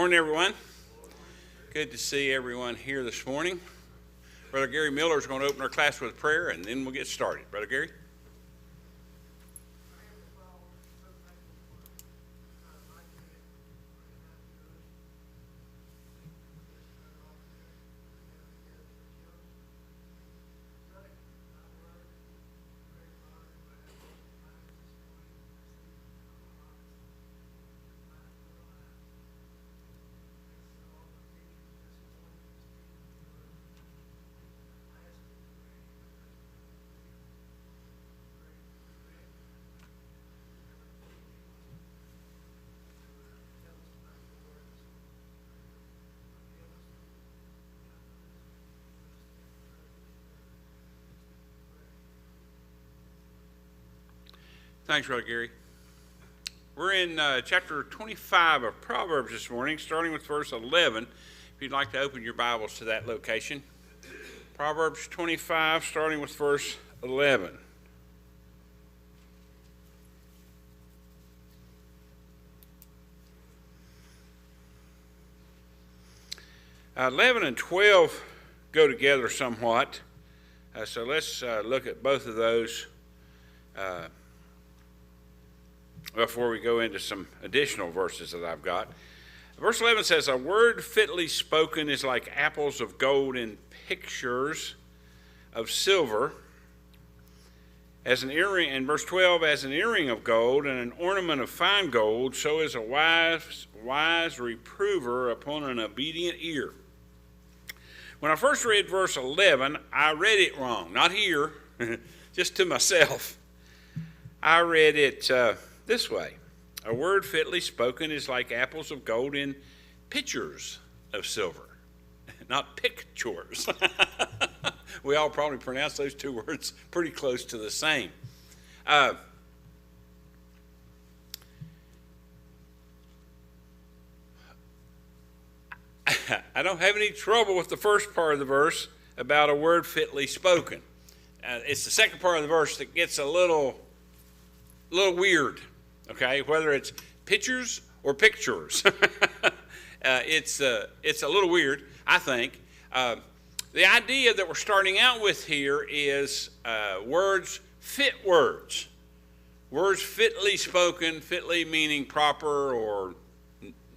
Morning, everyone. Good to see everyone here this morning. Brother Gary Miller is going to open our class with prayer, and then we'll get started. Brother Gary? Thanks, Brother Gary. We're in chapter 25 of Proverbs this morning, starting with verse 11. If you'd like to open your Bibles to that location. Proverbs 25, starting with verse 11. Uh, 11 and 12 go together somewhat, so let's look at both of those before we go into some additional verses that I've got. Verse 11 says, "A word fitly spoken is like apples of gold in pictures of silver. As an earring," and verse 12, "as an earring of gold and an ornament of fine gold, so is a wise reprover upon an obedient ear." When I first read verse 11, I read it wrong. Not here, just to myself. I read it this way: "A word fitly spoken is like apples of gold in pitchers of silver." Not pictures. We all probably pronounce those two words pretty close to the same. I don't have any trouble with the first part of the verse about a word fitly spoken. It's the second part of the verse that gets a little weird. Okay, whether it's pictures or pictures, it's a little weird, I think. The idea that we're starting out with here is words fit words. Words fitly spoken, fitly meaning proper or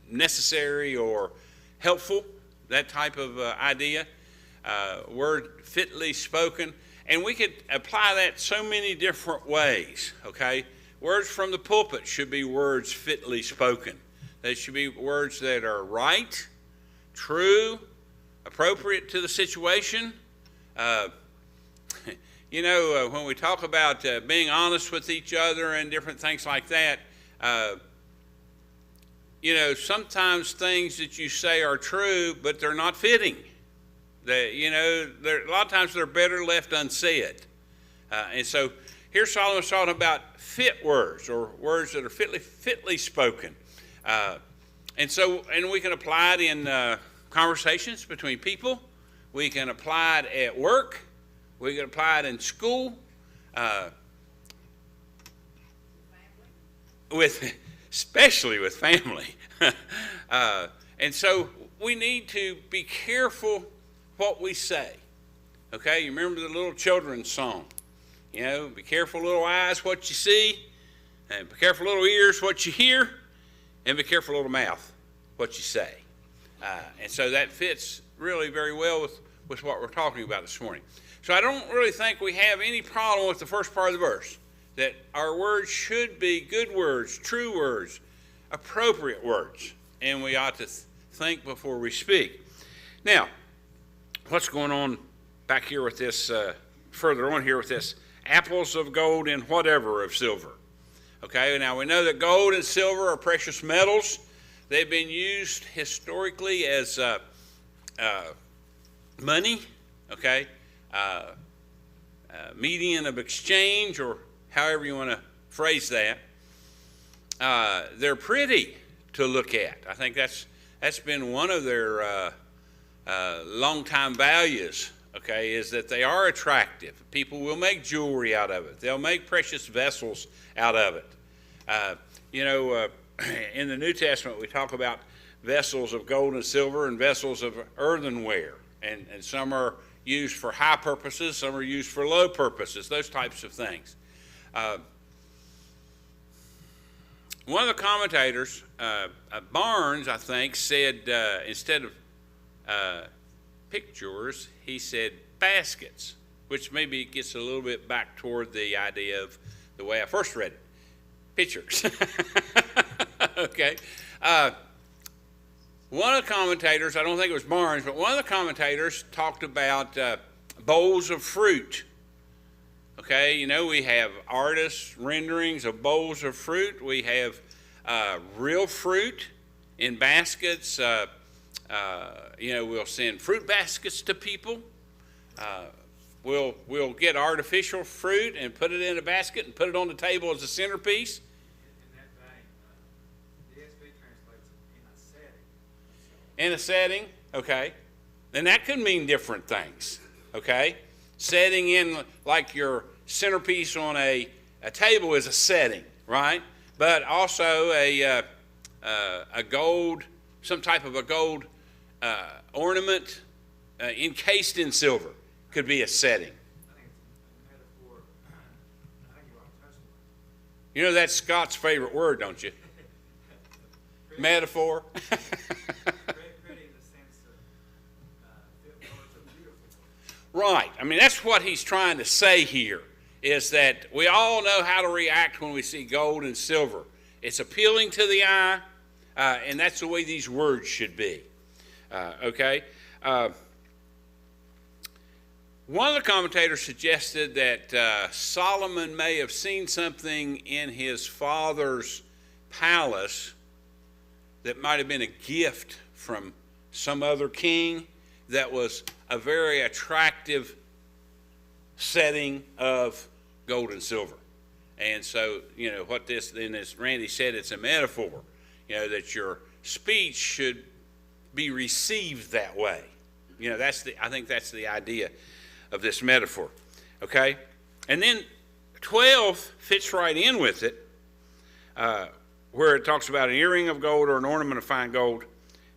necessary or helpful, that type of idea. Word fitly spoken. And we could apply that so many different ways, okay? Words from the pulpit should be words fitly spoken. They should be words that are right, true, appropriate to the situation. When we talk about being honest with each other and different things like that, sometimes things that you say are true, but they're not fitting. A lot of times they're better left unsaid. And so here Solomon's talking about fit words, or words that are fitly spoken. And we can apply it in conversations between people. We can apply it at work. We can apply it in school. Especially with family. And so we need to be careful what we say. Okay, you remember the little children's song? Be careful, little eyes, what you see, and be careful, little ears, what you hear, and be careful, little mouth, what you say. And so that fits really very well with what we're talking about this morning. So I don't really think we have any problem with the first part of the verse, that our words should be good words, true words, appropriate words, and we ought to think before we speak. Now, what's going on back here with this, further on here with this? Apples of gold and whatever of silver. Okay, now we know that gold and silver are precious metals. They've been used historically as money, okay, medium of exchange, or however you want to phrase that. They're pretty to look at. I think that's been one of their long-time values. Okay, is that they are attractive. People will make jewelry out of it. They'll make precious vessels out of it. In the New Testament, we talk about vessels of gold and silver and vessels of earthenware. And some are used for high purposes, some are used for low purposes, those types of things. One of the commentators, Barnes, I think, said instead of pictures, he said baskets, which maybe gets a little bit back toward the idea of the way I first read it. Pictures. Okay. One of the commentators, I don't think it was Barnes, but one of the commentators talked about bowls of fruit. Okay, you know, we have artists' renderings of bowls of fruit. We have real fruit in baskets. You know, we'll send fruit baskets to people. We'll get artificial fruit and put it in a basket and put it on the table as a centerpiece. In that vein, the ESV translates in a setting. In a setting, okay. Then that could mean different things, okay. Setting in like your centerpiece on a table is a setting, right? But also a gold, some type of a gold ornament encased in silver could be a setting. I think it's a metaphor. I think you want to touch on it. You know that's Scott's favorite word, don't you? Metaphor. Pretty in the sense of words are beautiful. Right. I mean, that's what he's trying to say here, is that we all know how to react when we see gold and silver. It's appealing to the eye, and that's the way these words should be. Okay? One of the commentators suggested that Solomon may have seen something in his father's palace that might have been a gift from some other king that was a very attractive setting of gold and silver. And so, you know, what this, then as Randy said, it's a metaphor, you know, that your speech should be received that way. You know, I think that's the idea of this metaphor, okay? And then 12 fits right in with it, where it talks about an earring of gold or an ornament of fine gold.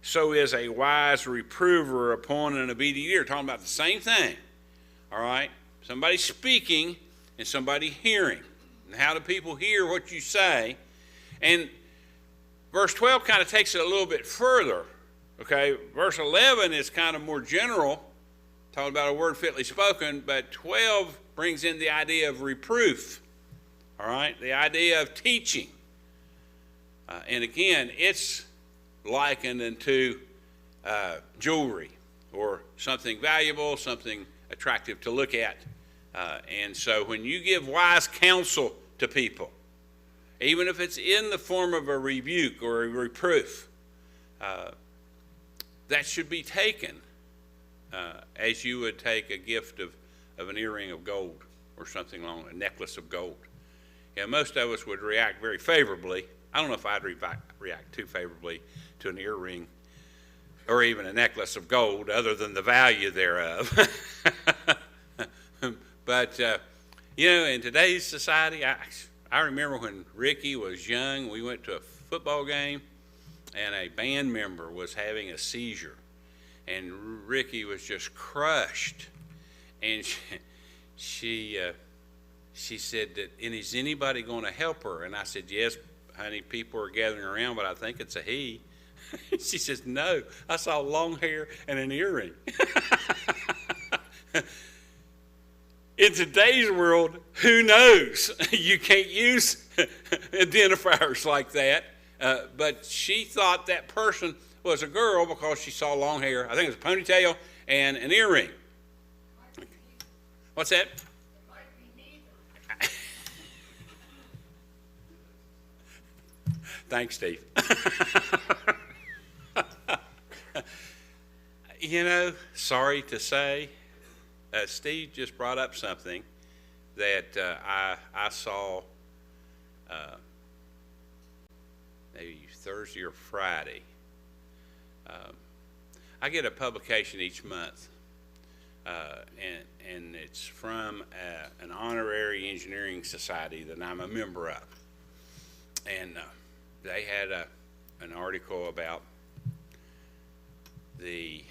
So is a wise reprover upon an obedient ear. Talking about the same thing, all right? Somebody speaking and somebody hearing. And how do people hear what you say? And verse 12 kind of takes it a little bit further, okay? Verse 11 is kind of more general, talking about a word fitly spoken, but 12 brings in the idea of reproof, all right? The idea of teaching. And again, it's likened unto jewelry or something valuable, something attractive to look at. And so when you give wise counsel to people, even if it's in the form of a rebuke or a reproof, that should be taken as you would take a gift of an earring of gold or something along, a necklace of gold. Yeah, most of us would react very favorably. I don't know if I'd react too favorably to an earring or even a necklace of gold other than the value thereof. But, you know, in today's society, I remember when Ricky was young, we went to a football game and a band member was having a seizure. And Ricky was just crushed. And she said that, and is anybody going to help her? And I said, yes, honey, people are gathering around, but I think it's a he. She says, no, I saw long hair and an earring. In today's world, who knows? You can't use identifiers like that. But she thought that person was a girl because she saw long hair. I think it was a ponytail and an earring. What's that? It might be neither. Thanks, Steve. You know, sorry to say, Steve just brought up something that I saw maybe Thursday or Friday. I get a publication each month, and it's from an honorary engineering society that I'm a member of. And they had an article about the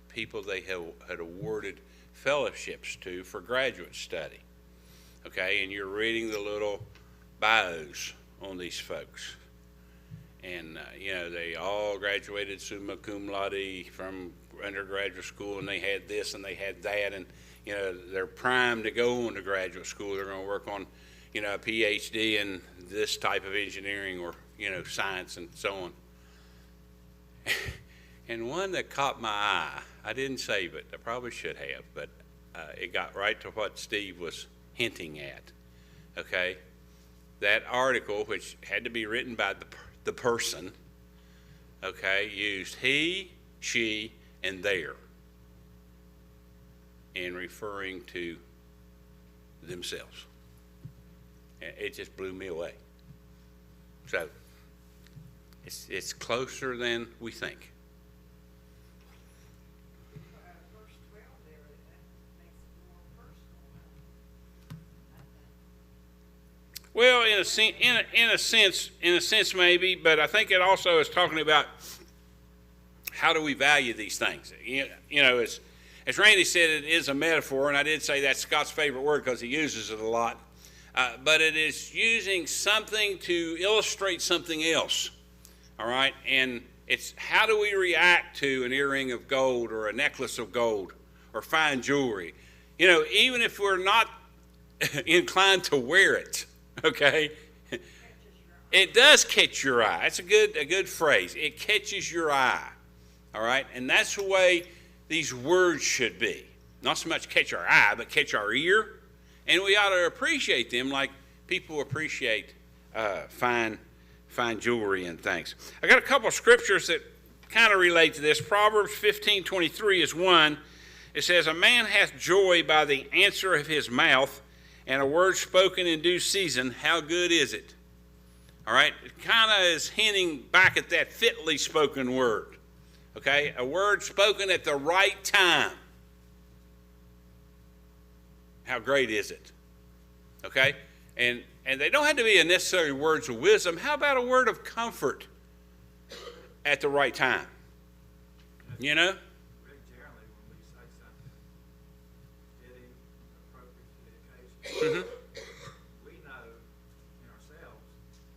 people they had awarded fellowships to for graduate study. Okay, and you're reading the little bios on these folks. And, they all graduated summa cum laude from undergraduate school, and they had this and they had that, and, they're primed to go on to graduate school. They're going to work on, a PhD in this type of engineering or, science and so on. And one that caught my eye, I didn't save it, I probably should have, but it got right to what Steve was hinting at, okay? That article, which had to be written by the person, okay, used he, she, and their in referring to themselves. It just blew me away. So, it's closer than we think. Verse 12 there, that makes it more personal. Well, in a sense, maybe, but I think it also is talking about how do we value these things. As Randy said, it is a metaphor, and I did say that's Scott's favorite word because he uses it a lot. But it is using something to illustrate something else. All right, and it's how do we react to an earring of gold or a necklace of gold or fine jewelry? Even if we're not inclined to wear it. Okay, it does catch your eye. That's a good phrase. It catches your eye. All right, and that's the way these words should be. Not so much catch our eye, but catch our ear, and we ought to appreciate them like people appreciate fine jewelry and things. I got a couple of scriptures that kind of relate to this. Proverbs 15:23 is one. It says, "A man hath joy by the answer of his mouth, and a word spoken in due season, how good is it?" All right, it kind of is hinting back at that fitly spoken word. Okay, a word spoken at the right time. How great is it? Okay, and they don't have to be necessarily words of wisdom. How about a word of comfort at the right time? Rick, generally, when we say something fitting, appropriate to the occasion, we know in ourselves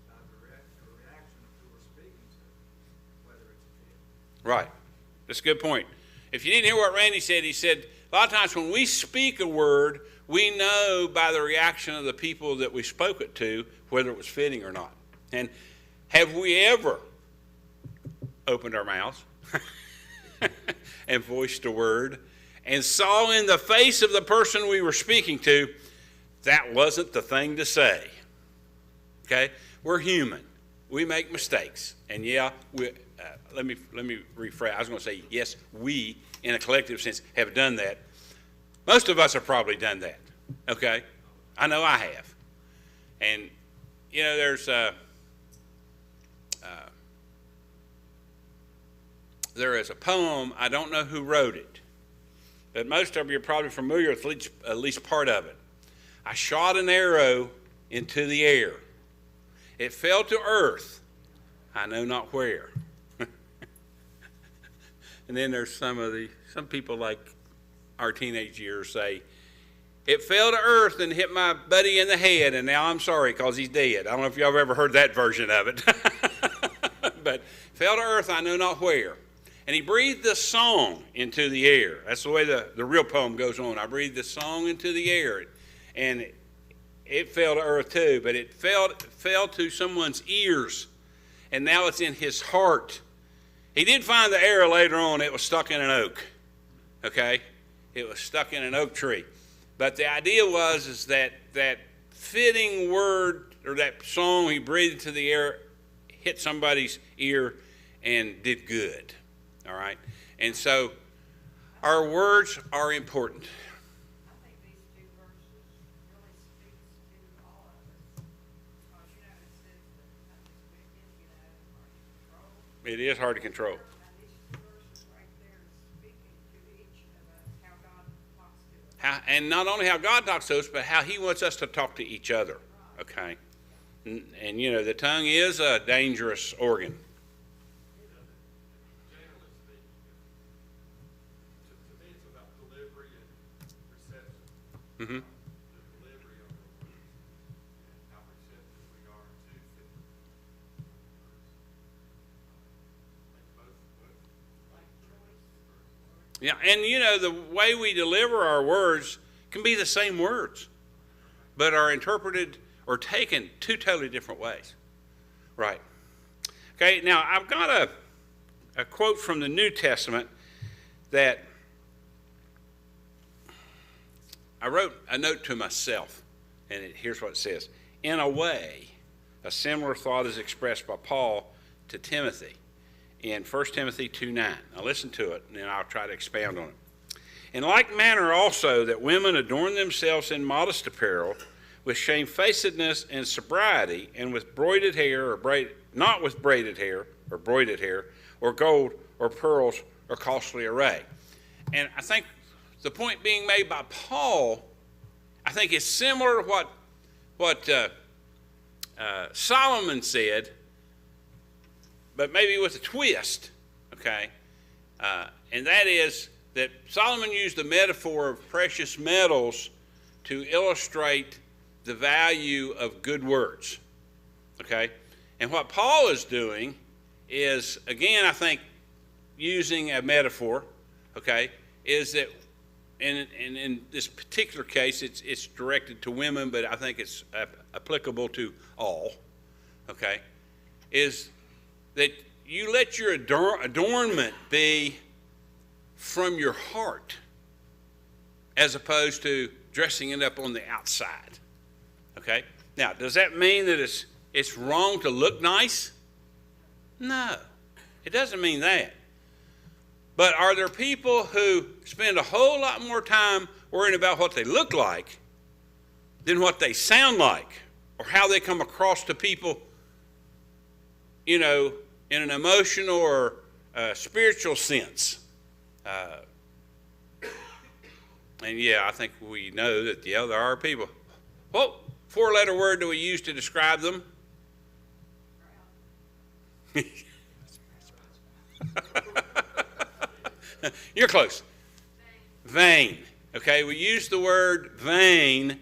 by the reaction of who we're speaking to whether it's a fit. Right. That's a good point. If you didn't hear what Randy said, he said a lot of times when we speak a word, we know by the reaction of the people that we spoke it to whether it was fitting or not. And have we ever opened our mouths and voiced a word and saw in the face of the person we were speaking to that wasn't the thing to say? Okay? We're human. We make mistakes. And yeah, let me rephrase. I was going to say, yes, we, in a collective sense, have done that. Most of us have probably done that, okay? I know I have. And, there is a poem, I don't know who wrote it, but most of you are probably familiar with at least part of it. I shot an arrow into the air. It fell to earth, I know not where. And then there's some people like our teenage years say, it fell to earth and hit my buddy in the head, and now I'm sorry because he's dead. I don't know if y'all have ever heard that version of it. But fell to earth, I know not where. And he breathed the song into the air. That's the way the real poem goes on. I breathed the song into the air. And it fell to earth too, but it fell to someone's ears. And now it's in his heart. He did find the arrow later on. It was stuck in an oak. Okay? It was stuck in an oak tree. But the idea is that fitting word or that song he breathed into the air hit somebody's ear and did good. All right? And so our words are important. I think these two verses really speaks to all of us. Because, it says that wicked, hard to control. It is hard to control. And these two verses right there is speaking to each of us, how God talks to us. And not only how God talks to us, but how he wants us to talk to each other. Okay? And the tongue is a dangerous organ. Mm-hmm. the delivery of our words and how receptive we are to fit words. Like both like choice. Yeah, and you know, the way we deliver our words can be the same words, but are interpreted or taken two totally different ways. Right. Okay, now I've got a quote from the New Testament that I wrote a note to myself, and here's what it says. In a way, a similar thought is expressed by Paul to Timothy in 1 Timothy 2:9. Now listen to it, and then I'll try to expound on it. In like manner also that women adorn themselves in modest apparel, with shamefacedness and sobriety, and with broided hair, not with braided hair, or broided hair, or gold, or pearls, or costly array. And I think the point being made by Paul, I think is similar to what Solomon said, but maybe with a twist, okay? And that is that Solomon used the metaphor of precious metals to illustrate the value of good words, okay? And what Paul is doing is, again, I think, using a metaphor, okay, is that, and in this particular case, it's directed to women, but I think it's applicable to all, okay, is that you let your adornment be from your heart as opposed to dressing it up on the outside, okay? Now, does that mean that it's wrong to look nice? No, it doesn't mean that. But are there people who spend a whole lot more time worrying about what they look like than what they sound like or how they come across to people, you know, in an emotional or spiritual sense? And yeah, I think we know that, yeah, there are people. What four-letter word do we use to describe them? You're close. Vain. Okay, we use the word vain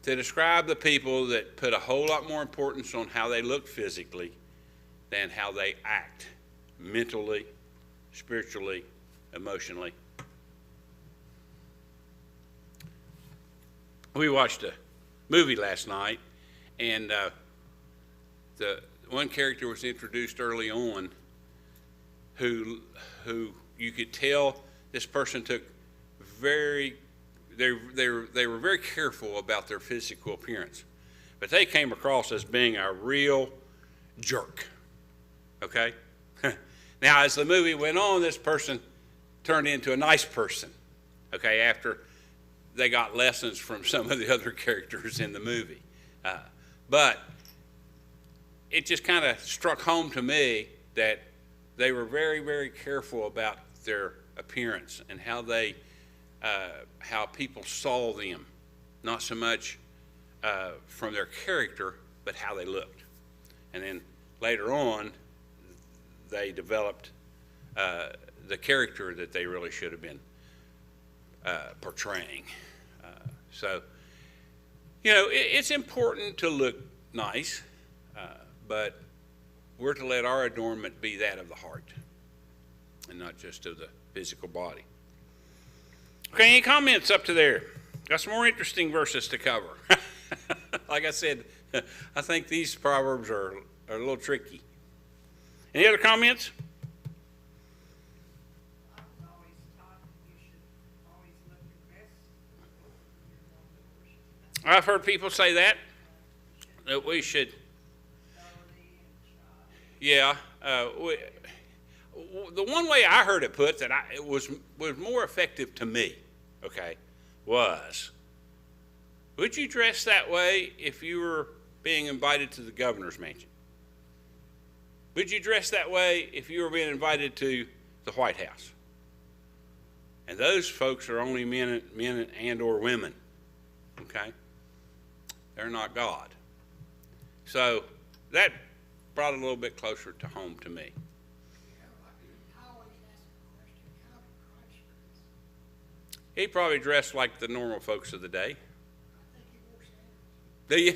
to describe the people that put a whole lot more importance on how they look physically than how they act mentally, spiritually, emotionally. We watched a movie last night, and the one character was introduced early on who you could tell this person took they were very careful about their physical appearance, but they came across as being a real jerk, okay? Now, as the movie went on, this person turned into a nice person, okay, after they got lessons from some of the other characters in the movie. But it just kind of struck home to me that they were very, very careful about their appearance and how people saw them, not so much from their character, but how they looked. And then later on, they developed the character that they really should have been portraying. So, you know, it's important to look nice, but we're to let our adornment be that of the heart and not just of the physical body. Okay, any comments up to there? Got some more interesting verses to cover. Like I said, I think these proverbs are a little tricky. Any other comments? I was always taught that you should always look your best when you're going to worship. I've heard people say that we should, Thoroughly and shy. yeah. The one way I heard it put that it was more effective to me, okay, was, would you dress that way if you were being invited to the governor's mansion? Would you dress that way if you were being invited to the White House? And those folks are only men and or women, okay? They're not God. So that brought it a little bit closer to home to me. He probably dressed like the normal folks of the day. Do you?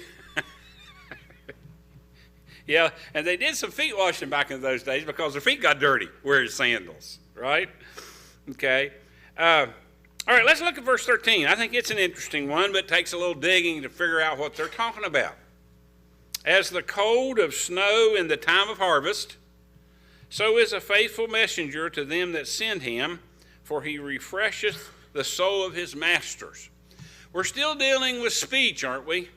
Yeah, and they did some feet washing back in those days because their feet got dirty wearing sandals, right? Okay. All right, let's look at verse 13. I think it's an interesting one, but it takes a little digging to figure out what they're talking about. As the cold of snow in the time of harvest, so is a faithful messenger to them that send him, for he refresheth the soul of his masters. We're still dealing with speech, aren't we?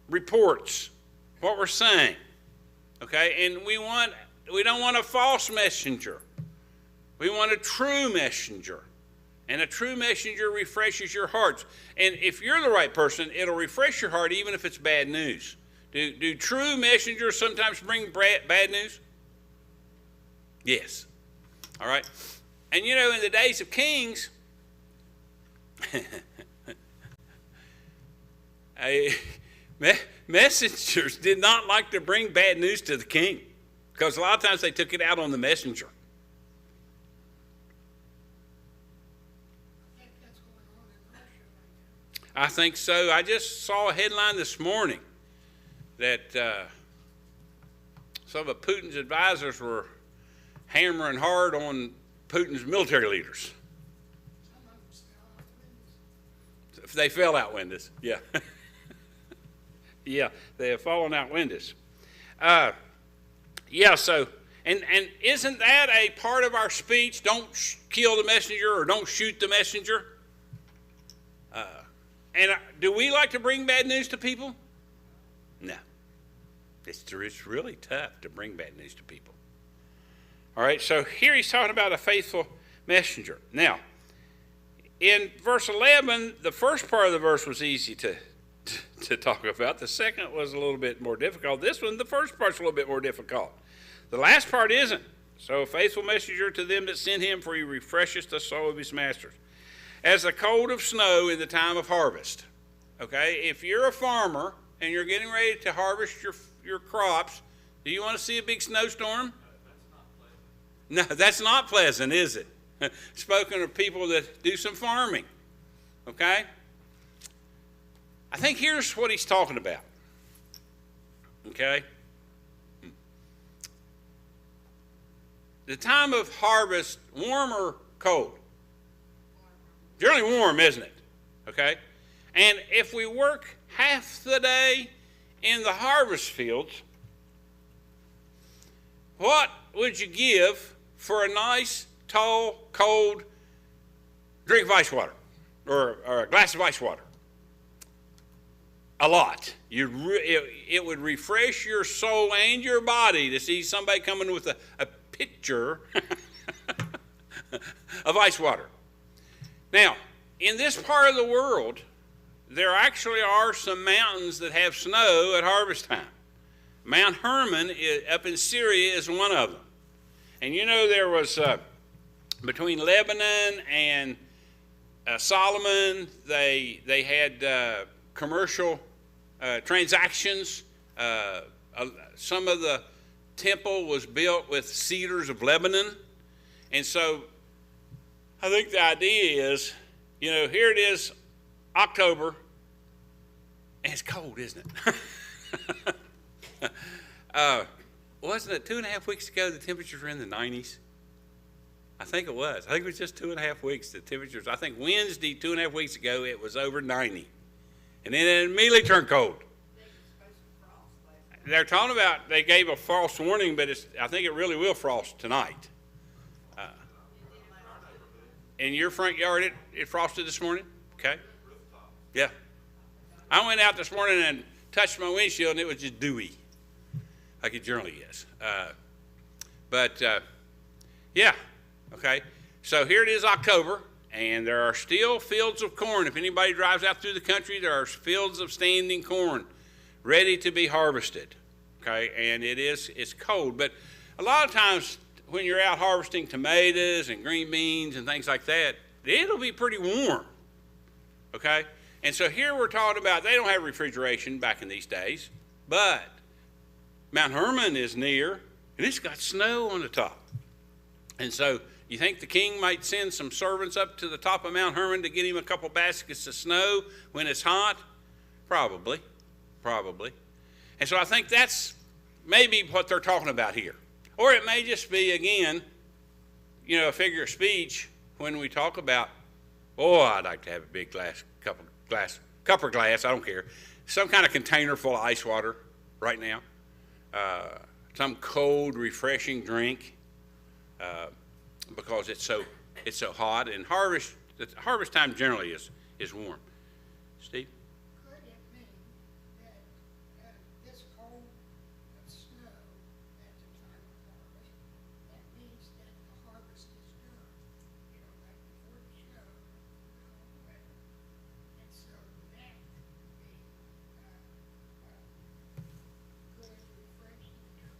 Reports, what we're saying. Okay, and we don't want a false messenger. We want a true messenger. And a true messenger refreshes your hearts. And if you're the right person, it'll refresh your heart even if it's bad news. Do true messengers sometimes bring bad news? Yes. All right. And you know, in the days of kings, messengers did not like to bring bad news to the king because a lot of times they took it out on the messenger. I think so. I just saw a headline this morning that some of Putin's advisors were hammering hard on Putin's military leaders. They fell out windows. Yeah. Yeah, they have fallen out windows. Yeah, so, and isn't that a part of our speech? Don't kill the messenger or don't shoot the messenger. And do we like to bring bad news to people? No. It's really tough to bring bad news to people. All right, so here he's talking about a faithful messenger. Now, in verse 11, the first part of the verse was easy to talk about. The second was a little bit more difficult. This one, the first part's a little bit more difficult. The last part isn't. So, a faithful messenger to them that send him, for he refresheth the soul of his masters. As the cold of snow in the time of harvest. Okay, if you're a farmer and you're getting ready to harvest your crops, do you want to see a big snowstorm? No, that's not pleasant, is it? Spoken of people that do some farming. Okay? I think here's what he's talking about. Okay? The time of harvest, warm or cold? Generally warm, isn't it? Okay? And if we work half the day in the harvest fields, what would you give for a nice, tall, cold drink of ice water or a glass of ice water? A lot. It would refresh your soul and your body to see somebody coming with a pitcher of ice water. Now, in this part of the world, there actually are some mountains that have snow at harvest time. Mount Hermon up in Syria is one of them. And you know there was, between Lebanon and Solomon, they had commercial transactions. Some of the temple was built with cedars of Lebanon. And so I think the idea is, you know, here it is, October, and it's cold, isn't it? Wasn't it 2.5 weeks ago the temperatures were in the 90s? I think it was. I think it was just 2.5 weeks the temperatures. I think Wednesday, 2.5 weeks ago, it was over 90. And then it immediately turned cold. They're talking about, they gave a false warning, but I think it really will frost tonight. In your front yard, it frosted this morning? Okay. Yeah. I went out this morning and touched my windshield, and it was just dewy, like it generally is. Yeah. Okay. So here it is, October, and there are still fields of corn. If anybody drives out through the country, there are fields of standing corn ready to be harvested. Okay, and it's cold. But a lot of times when you're out harvesting tomatoes and green beans and things like that, it'll be pretty warm. Okay? And so here we're talking about, they don't have refrigeration back in these days, but Mount Hermon is near, and it's got snow on the top. And so You think the king might send some servants up to the top of Mount Hermon to get him a couple baskets of snow when it's hot? Probably. And so I think that's maybe what they're talking about here. Or it may just be, again, a figure of speech when we talk about, I'd like to have a big cup of glass, I don't care, some kind of container full of ice water right now, some cold, refreshing drink, because it's so hot, and the harvest time generally is warm. Steve? Could it mean that this cold of snow at the time of harvest, that means that the harvest is done? Like before the snow, cold weather. And so that could be good, refreshing time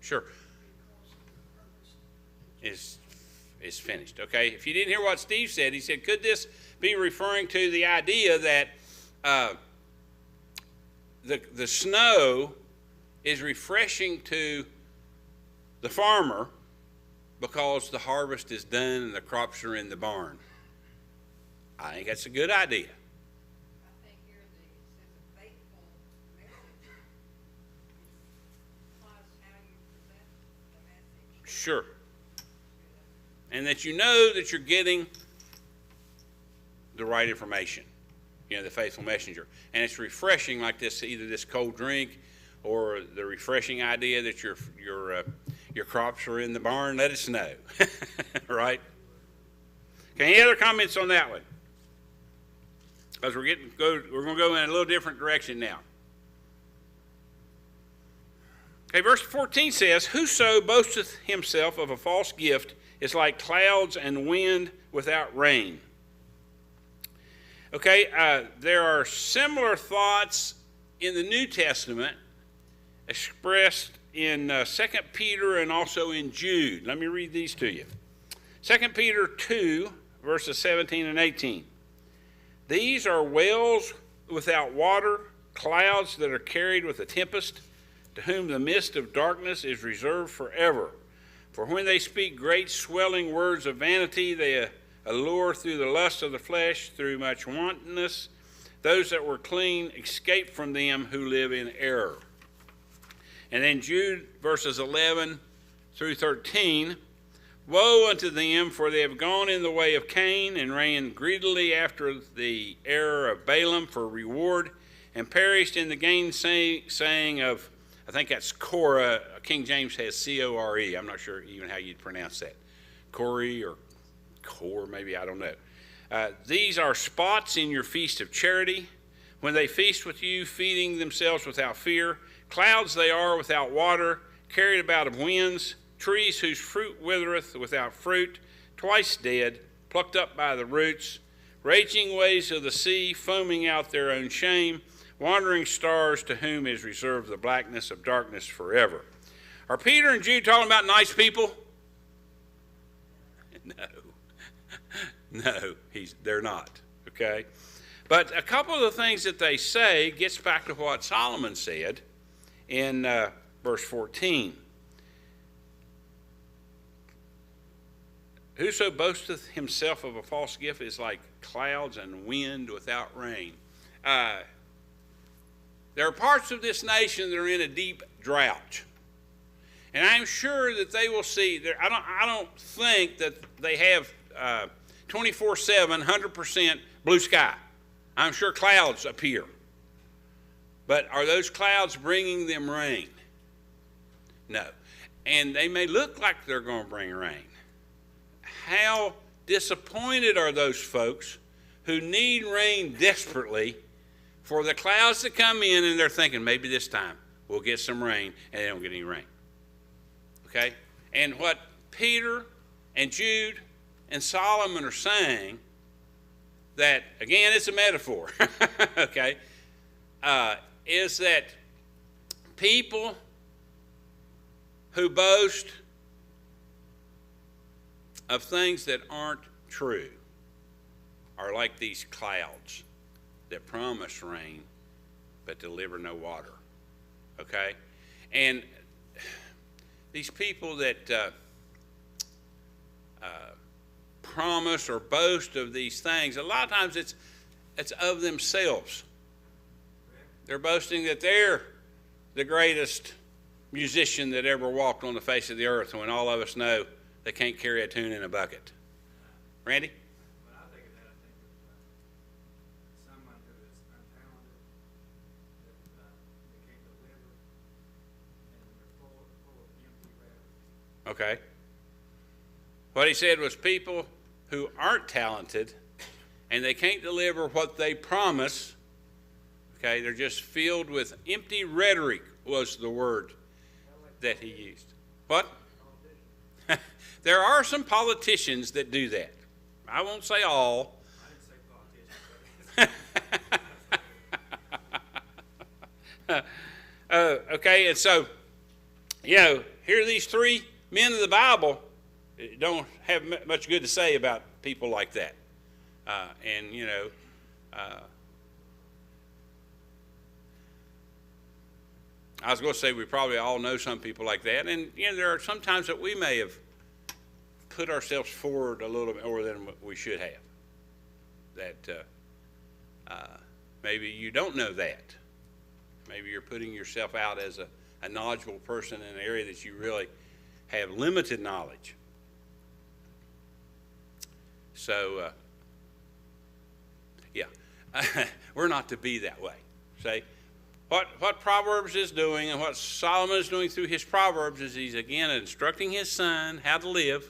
Sure. because the harvest Is finished. Okay, if you didn't hear what Steve said, he said, could this be referring to the idea that the snow is refreshing to the farmer because the harvest is done and the crops are in the barn? I think that's a good idea. I think here it says a faithful message. Implies how you present the message. Sure. And that you know that you're getting the right information, the faithful messenger. And it's refreshing like this, either this cold drink or the refreshing idea that your crops are in the barn, let it snow, right? Okay, any other comments on that one? Because we're going to go in a little different direction now. Okay, verse 14 says, whoso boasteth himself of a false gift is like clouds and wind without rain. Okay, there are similar thoughts in the New Testament expressed in 2 Peter and also in Jude. Let me read these to you. 2 Peter 2, verses 17 and 18. These are wells without water, clouds that are carried with a tempest, to whom the mist of darkness is reserved forever. For when they speak great swelling words of vanity, they allure through the lust of the flesh, through much wantonness. Those that were clean escape from them who live in error. And then Jude, verses 11 through 13. Woe unto them, for they have gone in the way of Cain, and ran greedily after the error of Balaam for reward, and perished in the gainsaying of, I think that's Korah. King James has C-O-R-E. I'm not sure even how you'd pronounce that. Corey or Core, maybe, I don't know. These are spots in your feast of charity, when they feast with you, feeding themselves without fear. Clouds they are without water, carried about of winds, trees whose fruit withereth without fruit, twice dead, plucked up by the roots, raging waves of the sea, foaming out their own shame, wandering stars to whom is reserved the blackness of darkness forever. Are Peter and Jude talking about nice people? No, they're not, okay? But a couple of the things that they say gets back to what Solomon said in verse 14. Whoso boasteth himself of a false gift is like clouds and wind without rain. There are parts of this nation that are in a deep drought. And I'm sure that they will see, I don't think that they have 24/7, 100% blue sky. I'm sure clouds appear. But are those clouds bringing them rain? No. And they may look like they're going to bring rain. How disappointed are those folks who need rain desperately for the clouds to come in, and they're thinking maybe this time we'll get some rain, and they don't get any rain. Okay? And what Peter and Jude and Solomon are saying, that, again, it's a metaphor, okay, is that people who boast of things that aren't true are like these clouds that promise rain but deliver no water, okay? And these people that promise or boast of these things, a lot of times it's of themselves. They're boasting that they're the greatest musician that ever walked on the face of the earth, when all of us know they can't carry a tune in a bucket. Randy? When I think of that, I think of someone who is untalented, that they can't deliver, and they're full of empty rhetoric. Okay. What he said was people who aren't talented and they can't deliver what they promise. Okay, they're just filled with empty rhetoric, was the word that he used. What? There are some politicians that do that. I won't say all. I didn't say politicians, but Okay, and so, here are these three men of the Bible don't have much good to say about people like that. I was going to say we probably all know some people like that. And, there are some times that we may have put ourselves forward a little bit more than we should have. That maybe you don't know that. Maybe you're putting yourself out as a knowledgeable person in an area that you really have limited knowledge. So, we're not to be that way. Say, what Proverbs is doing and what Solomon is doing through his Proverbs is he's again instructing his son how to live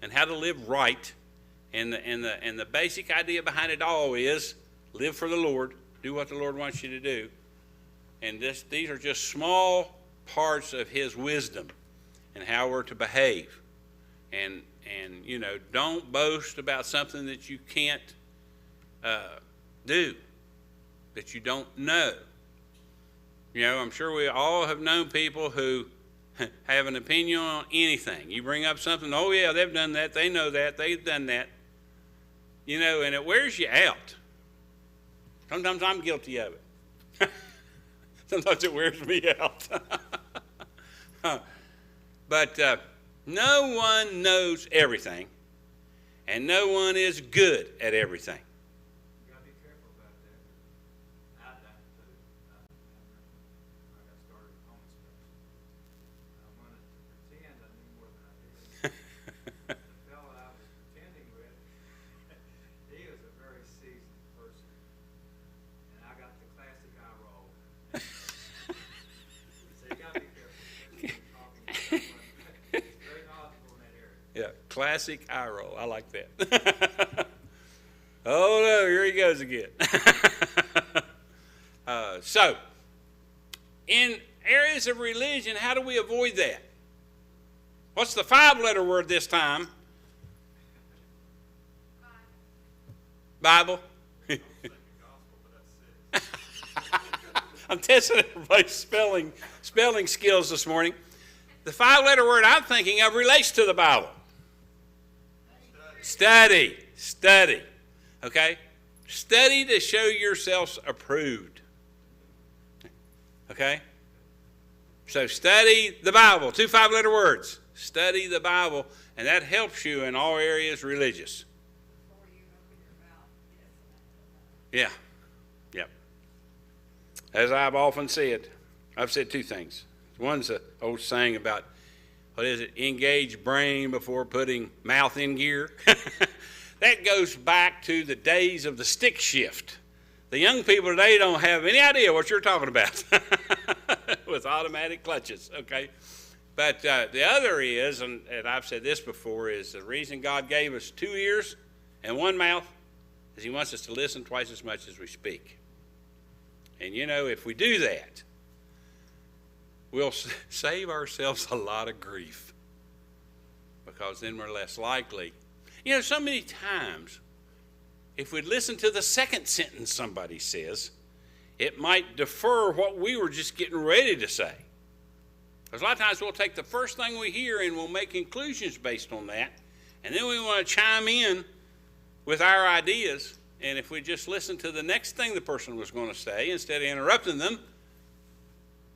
and how to live right. And the basic idea behind it all is live for the Lord, do what the Lord wants you to do. And these are just small parts of his wisdom and how we're to behave. And don't boast about something that you can't do, that you don't know. I'm sure we all have known people who have an opinion on anything. You bring up something, oh yeah, they've done that, they know that, they've done that. And it wears you out. Sometimes I'm guilty of it. Sometimes it wears me out. But no one knows everything, and no one is good at everything. you got to be careful about that. I've done it too. I got started with home inspection. I wanted to pretend I knew more than I did. The fellow I was pretending with, he was a very seasoned person, and I got the classic eye roll. So you got to be careful. Especially when you're talking to someone who's very knowledgeable in that area. Yeah, classic eye roll. I like that. Oh no, here he goes again. So, in areas of religion, how do we avoid that? What's the 5-letter word this time? Bible. I'm testing everybody's spelling skills this morning. The 5-letter word I'm thinking of relates to the Bible. Study. Okay? Study to show yourselves approved. Okay? So study the Bible. 2 5-letter words. Study the Bible, and that helps you in all areas religious. Before you open your mouth, yes, Yeah. Yep. As I've often said, I've said 2 things. One's an old saying about, engage brain before putting mouth in gear. That goes back to the days of the stick shift. The young people today don't have any idea what you're talking about with automatic clutches, okay? But the other is, and I've said this before, is the reason God gave us 2 ears and 1 mouth is he wants us to listen twice as much as we speak. And if we do that, we'll save ourselves a lot of grief, because then we're less likely. So many times, if we'd listen to the second sentence somebody says, it might defer what we were just getting ready to say. Because a lot of times we'll take the first thing we hear and we'll make conclusions based on that, and then we want to chime in with our ideas. And if we just listen to the next thing the person was going to say instead of interrupting them,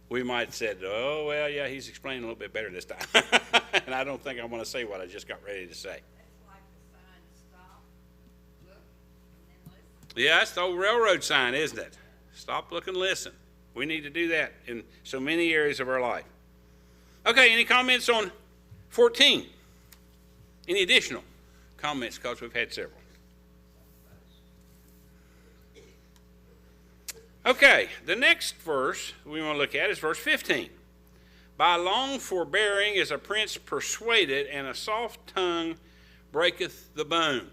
we might have said, oh, well, yeah, he's explaining a little bit better this time. And I don't think I want to say what I just got ready to say. that's Yeah, that's the old railroad sign, isn't it? Stop, look, and listen. We need to do that in so many areas of our life. Okay, any comments on 14? Any additional comments, because we've had several. Okay, the next verse we want to look at is verse 15. By long forbearing is a prince persuaded, and a soft tongue breaketh the bone.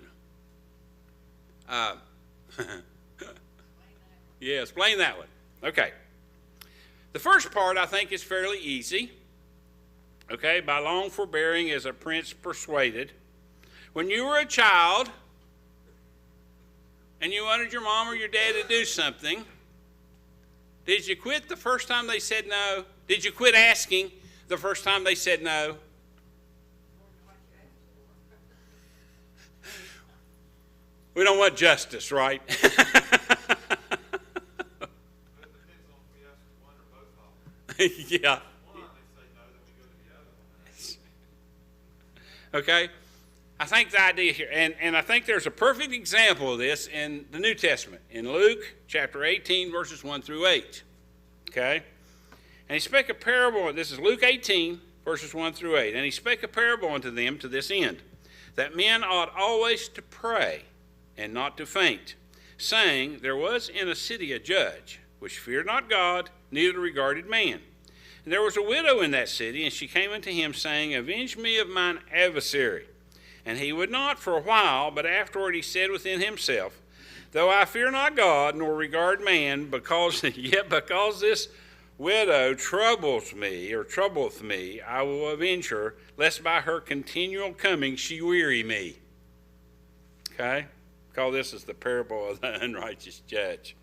Yeah, explain that one. Okay. The first part I think is fairly easy. Okay, by long forbearing is a prince persuaded. When you were a child and you wanted your mom or your dad to do something, did you quit the first time they said no? Did you quit asking the first time they said no? We don't want justice, right? Yeah. Okay? I think the idea here, and I think there's a perfect example of this in the New Testament, in Luke chapter 18, verses 1 through 8. Okay? And he spake a parable, this is Luke 18, verses 1 through 8. And he spake a parable unto them to this end, that men ought always to pray, and not to faint, saying, there was in a city a judge, which feared not God, neither regarded man. And there was a widow in that city, and she came unto him, saying, avenge me of mine adversary. And he would not for a while, but afterward he said within himself, though I fear not God, nor regard man, yet because this widow troubleth me, I will avenge her, lest by her continual coming she weary me. Okay? Call this is the parable of the unrighteous judge.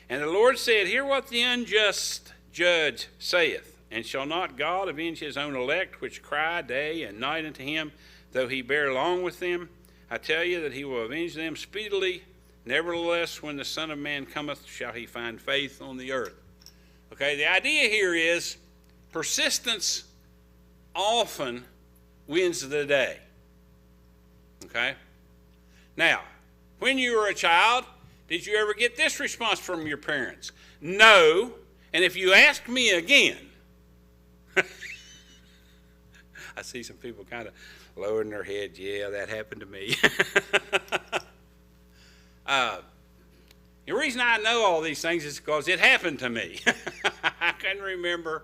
And the Lord said, hear what the unjust judge saith, and shall not God avenge his own elect, which cry day and night unto him, though he bear long with them? I tell you that he will avenge them speedily. Nevertheless, when the Son of Man cometh, shall he find faith on the earth. Okay, the idea here is persistence often wins the day. Okay? Now, when you were a child, did you ever get this response from your parents? No. And if you ask me again, I see some people kind of lowering their heads. Yeah, that happened to me. The reason I know all these things is because it happened to me. I can remember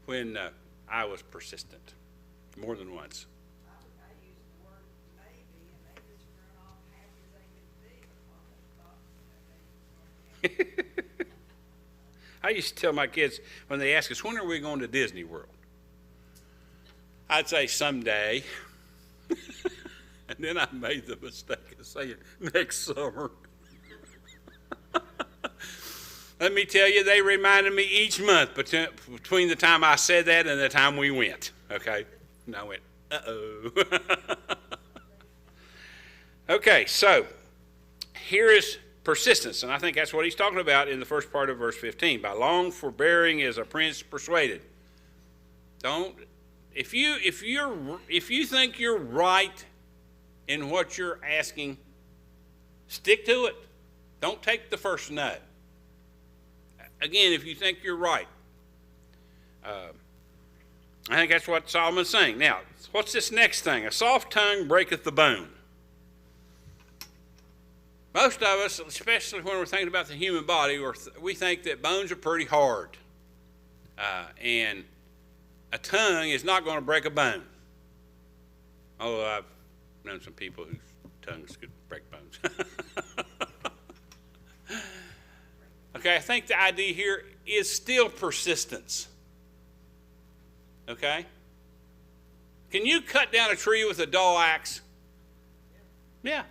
when I was persistent more than once. I used the word maybe, and they just run off happy as they could be because they thought, I used to tell my kids when they ask us, when are we going to Disney World? I'd say someday. And then I made the mistake of saying next summer. Let me tell you, they reminded me each month between the time I said that and the time we went. Okay? And I went, uh-oh. Okay, so here is persistence, and I think that's what he's talking about in the first part of verse 15. By long forbearing is a prince persuaded. If you think you're right in what you're asking, stick to it. Don't take the first no. Again, if you think you're right. I think that's what Solomon's saying. Now, what's this next thing? A soft tongue breaketh the bone. Most of us, especially when we're thinking about the human body, we think that bones are pretty hard. And a tongue is not going to break a bone. Although I've known some people whose tongues could break bones. Okay, I think the idea here is still persistence. Okay? Can you cut down a tree with a dull axe? Yeah.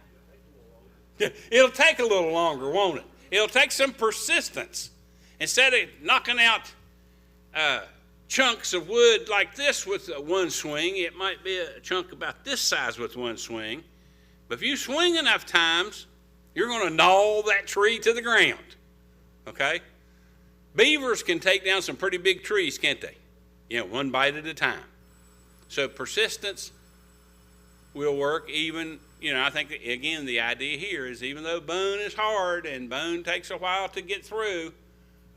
It'll take a little longer, won't it? It'll take some persistence. Instead of knocking out chunks of wood like this with one swing, it might be a chunk about this size with one swing. But if you swing enough times, you're going to gnaw that tree to the ground. Okay? Beavers can take down some pretty big trees, can't they? One bite at a time. So persistence will work even, I think, again, the idea here is even though bone is hard and bone takes a while to get through,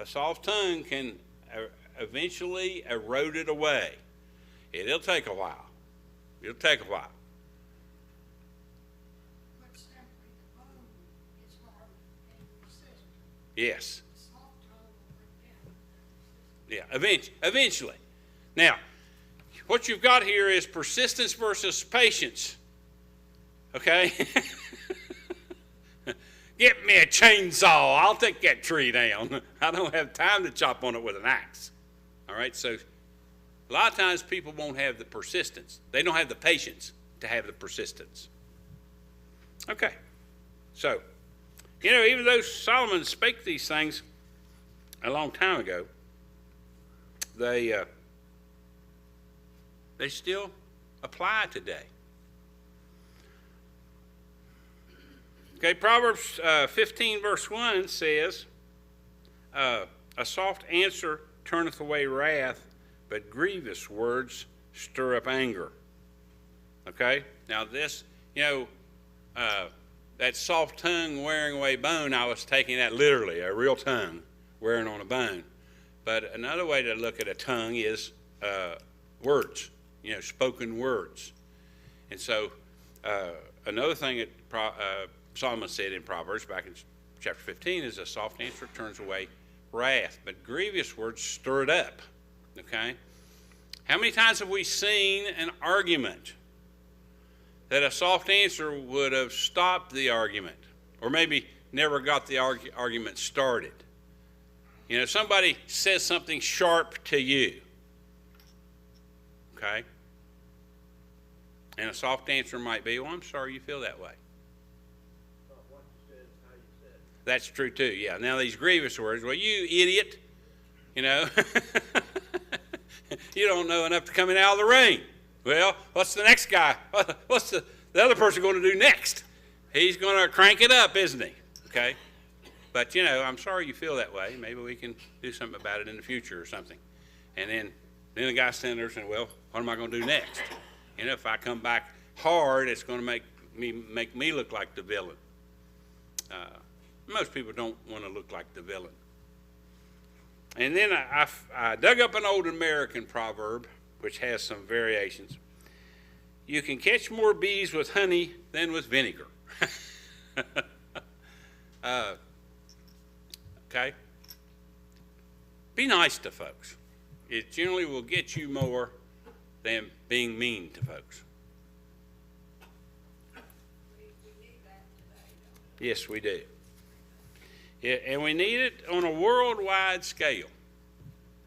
a soft tongue can eventually erode it away. It'll take a while. It'll take a while. But simply the bone is hard and persistent. Yes. The soft tongue will break down. Yeah, eventually. Now, what you've got here is persistence versus patience. Okay? Get me a chainsaw. I'll take that tree down. I don't have time to chop on it with an axe. All right? So a lot of times people won't have the persistence. They don't have the patience to have the persistence. Okay. So, even though Solomon spake these things a long time ago, they still apply today. Okay, Proverbs 15 verse 1 says, a soft answer turneth away wrath, but grievous words stir up anger. Okay, now this, that soft tongue wearing away bone, I was taking that literally, a real tongue wearing on a bone. But another way to look at a tongue is words, spoken words. And so another thing that Solomon said in Proverbs back in chapter 15 is a soft answer turns away wrath, but grievous words stir it up. Okay? How many times have we seen an argument that a soft answer would have stopped the argument, or maybe never got the argument started? Somebody says something sharp to you, okay? And a soft answer might be, well, I'm sorry you feel that way. What you said is how you said it. That's true too, yeah. Now these grievous words, well, you idiot, you don't know enough to come in out of the rain. Well, what's the next guy? What's the other person going to do next? He's going to crank it up, isn't he? Okay? But, I'm sorry you feel that way. Maybe we can do something about it in the future or something. And then the guy standing there saying, well, what am I going to do next? If I come back hard, it's going to make me look like the villain. Most people don't want to look like the villain. And then I dug up an old American proverb, which has some variations. You can catch more bees with honey than with vinegar. Okay? Be nice to folks. It generally will get you more than being mean to folks. We need that today, don't we? Yes, we do. Yeah, and we need it on a worldwide scale.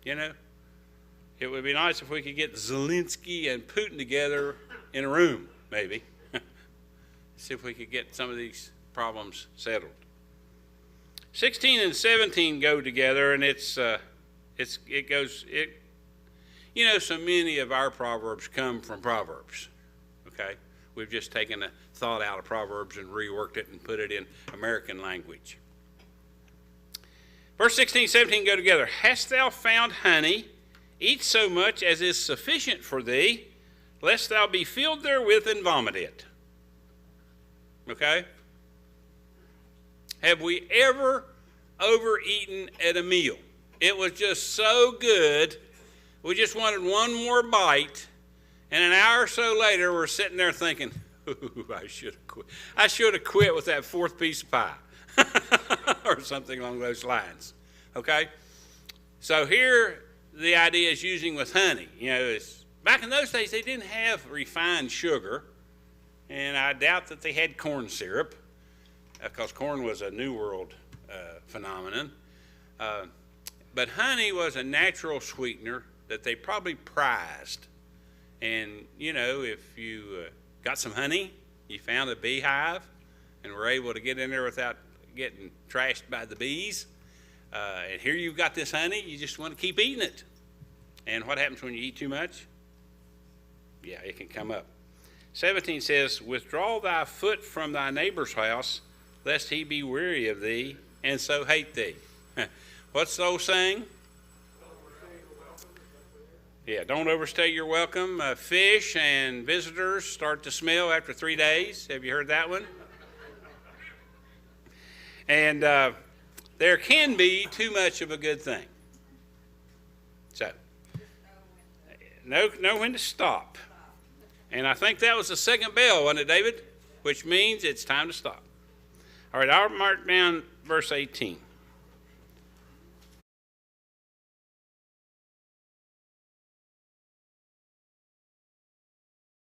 It would be nice if we could get Zelensky and Putin together in a room, maybe. See if we could get some of these problems settled. 16 and 17 go together, and so many of our proverbs come from Proverbs. Okay, we've just taken a thought out of Proverbs and reworked it and put it in American language. Verse 16 and 17 go together. Hast thou found honey? Eat so much as is sufficient for thee, lest thou be filled therewith and vomit it. Okay? Have we ever overeaten at a meal? It was just so good, we just wanted one more bite, and an hour or so later we're sitting there thinking, ooh, I should have quit. I should have quit with that fourth piece of pie. Or something along those lines. Okay? So here the idea is using with honey. Back in those days they didn't have refined sugar, and I doubt that they had corn syrup, because corn was a New World phenomenon. But honey was a natural sweetener that they probably prized. And, if you got some honey, you found a beehive, and were able to get in there without getting trashed by the bees, and here you've got this honey, you just want to keep eating it. And what happens when you eat too much? Yeah, it can come up. 17 says, withdraw thy foot from thy neighbor's house, lest he be weary of thee, and so hate thee. What's the old saying? Yeah, don't overstay your welcome. Fish and visitors start to smell after 3 days. Have you heard that one? And there can be too much of a good thing. So, know when to stop. And I think that was the second bell, wasn't it, David? Which means it's time to stop. All right, I'll mark down verse 18.